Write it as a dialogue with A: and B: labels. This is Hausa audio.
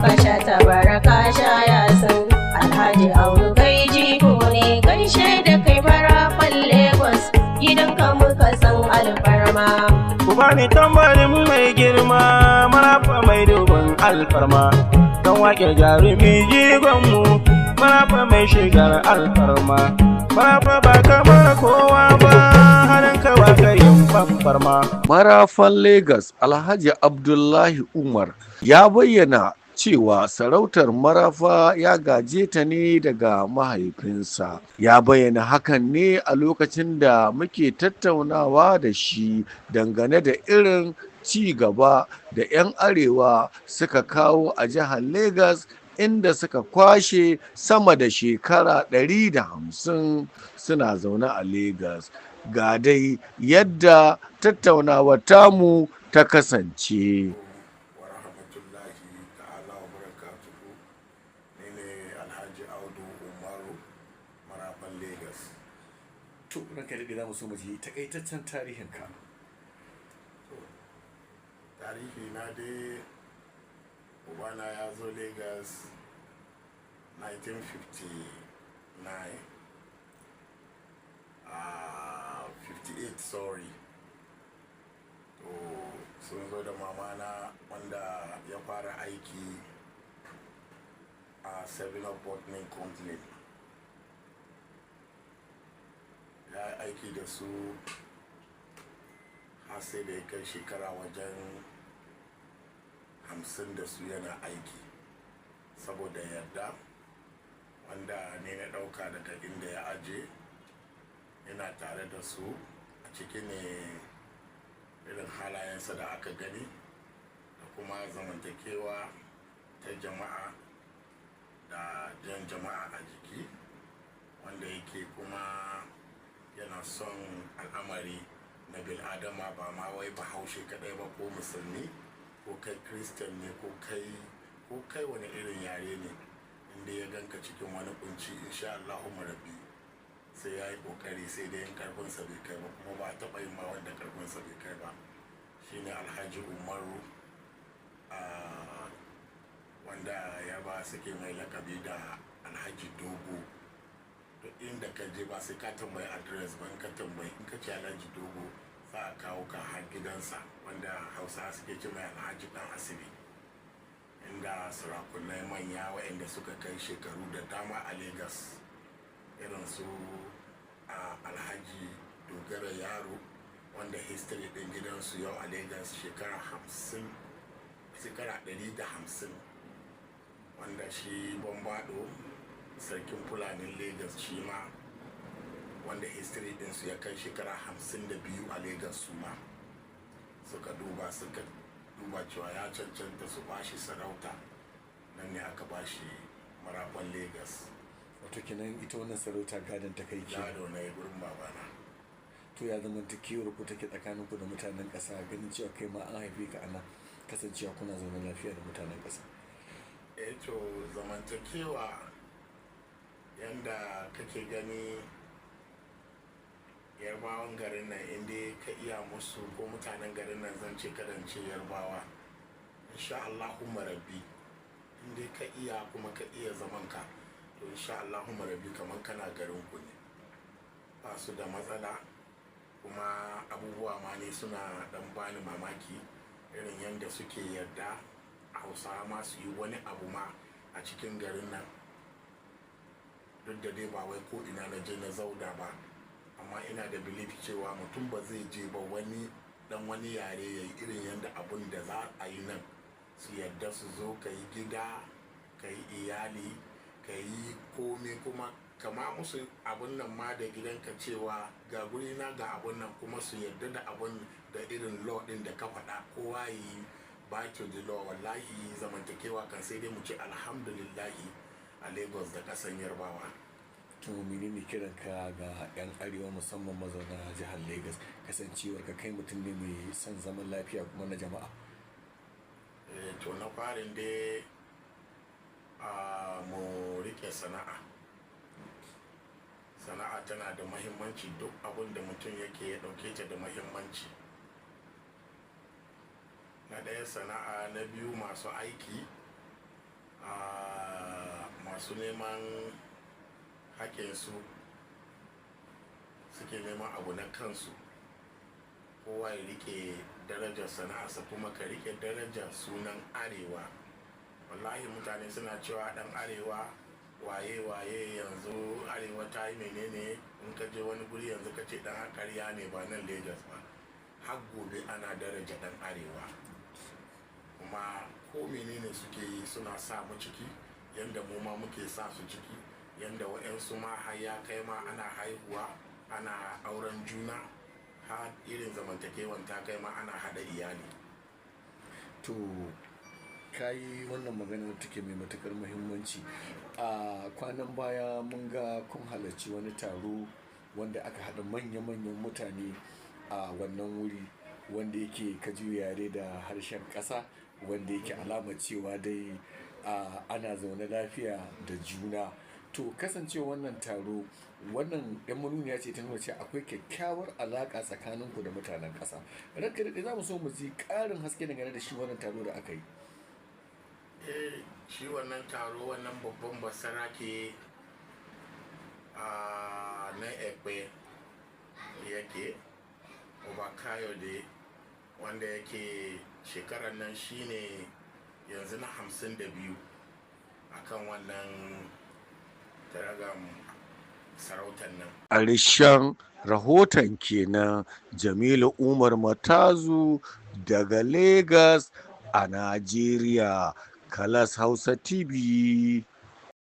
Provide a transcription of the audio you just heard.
A: Kasha tabara kasha ya san Alhaji Audu kai jigo ne gaishe da kai marafan Lagos gidanka muka san alfarma.
B: Ku bani tambarin mai girma marafa mai dubin alfarma. Don wake jarumi jigonmu marafa mai shigar alfarma. Marafa ba kamar kowa ba halin kawa kayin fanfarma.
C: Marafan Lagos Alhaji Abdullahi Umar ya bayyana cewa sarautar marafa ya gaje ta ne daga mahaifinsa. Ya bayyana hakan ne a lokacin da muke tattaunawa da shi dangane da irin ci gaba da 'yan arewa suka kawo a jihar Lagos, inda suka kwashe sama da shekara 150 suna zaune a Lagos. Ga dai yadda tattaunawar tamu ta kasance.
D: To ranka daɗe za mu so mu ji takaitaccen tarihinka.
E: Tarihi na dai ubana ya zo Lagos 1959 58 sorry. To sun zo da mamana wanda ya fara aiki a 7 Bottling Company. Ya aiki da su har sai da ya kai shekara wajen 50 da su yana aiki, saboda yadda wanda ne na ɗauka daga inda ya aje yana tare da su a ciki ne irin halayensa da aka gani da kuma zamantakewa ta jama'a da jan jama'a a jiki, wanda yake kuma yana son al'amari na bil'adama, ba ma wai bahaushe kadai ba ko musulmi ko kai kristan ne ko kai wani irin yare ne, inda ya ganka cikin wani kunci insha Allahu rabbi sai ya yi kokari, sai dai yin karfinsa bai kai ba, kuma ba taɓa yin ma wanda karfinsa bai kai ba. Shine Alhaji Umaru wanda ya ba suke mai lakabi da Alhaji Dogo. Duk inda ka je ba sai ka tambayi adres ba, in ka tambayi in ka ce Alhaji Dogo za a kawo ka har gidansa, wanda Hausa suke ce mai Alhaji Dan Asibi, inda sarakunai manya waɗanda suka kai shekaru da dama a Lagos irin su Alhaji Dogara Yaro, wanda history ɗin gidansu yau a Lagos shekara 150, wanda shi Bombado sarkin fulanin Lagos shi ma, wanda history ɗinsu ya kai shekara 52 a Lagos su ma suka duba cewa ya cancanta su bashi sarauta, nan ne aka bashi marafan Lagos.
D: Wato kenan ita wannan sarauta gadon ta kai
E: gado na yi gurin babana.
D: To ya zama ta kewar ku take tsakanin ku da mutanen ƙasa, ganin cewa kai ma an haife ka ana kasancewa kuna zaune lafiya da mutanen ƙasa?
E: To zamantakewa yanda kake gani yarbawan garin nan, inda ka iya musu ko mutanen garin nan zan ce kadance yarbawa insha Allahu rabbi, inda ka iya kuma ka iya zaman ka, to insha Allahu rabbi kamar kana garin ku ne, ba su da matsala. Kuma abubuwa ma ne suna dan bani mamaki irin yadda suke yarda Hausawa ma su yi wani abu ma a cikin garin nan, duk da dai ba wai ko ina na je na zauda ba, amma ina da belief cewa mutum ba zai je ba wani yare ya yi irin yadda abun da za a yi nan, su yadda su zo ka yi gida, ka yi iyali, ka yi komi, kuma kama musu abun nan ma da gidanka cewa ga guri na ga abun nan, kuma su yadda da abun da irin law din da ka faɗa, kowa yi by to the law. Wallahi zamantakewa kan sai dai mu ce alhamdulillahi a Lagos da kasan Yarbawa.
D: To menene kiran ka ga 'yan arewa musamman mazauna jihar Lagos, kasancewar ka kai mutum ne mai son zaman lafiya kuma na jama'a?
E: To na farin dai mu rike sana'a tana da mahimmanci, duk abin da mutum yake ya dauke ta da mahimmanci. Na ɗaya sana'a, na biyu masu aiki, masu neman haƙƙinsu suke neman abu na kansu, kowa ya rike darajar sana'arsa kuma ka rike darajar sunan arewa. Wallahi mutane suna cewa dan arewa waye yanzu arewa ta yi menene, in ka je wani guri yanzu ka ce dan ƙarya ne ba nan Lagos ba. Har gobe ana daraja dan arewa, kuma ko menene suke yi suna sa mu ciki yanda mu ma muke sa su ciki, yanda wa'yansu ma har ya kai ma ana haihuwa ana auren juna, har irin zamantakewan ta kai ma ana hada iyali.
D: To kayi wannan maganar take mai matukar muhimmanci. A kwanan baya mun ga kun halarci wani taro wanda aka haɗa manya-manyan mutane a wannan wuri, wanda yake kaji yare da harshen ƙasa, wanda yake alamar cewa dai ana zaune lafiya da juna. To kasancewa wannan taro, wannan yan manuniya ce ta nuna cewa akwai kyakkyawar alaƙa tsakaninku da mutanen ƙasa. Ranka da za mu so mu ji ƙarin haske dangane da shi wannan taro da aka yi.
E: Shi wannan taro, wannan babban basarake na ekpe yake Obakayode, wanda yake shekarar nan shine yanzu na 52 akan wannan taragan sarautar nan.
C: Ƙarshen rahoton kenan. Jamilu Umar Matazu daga Legas a Najeriya. Kalas Hausa TV.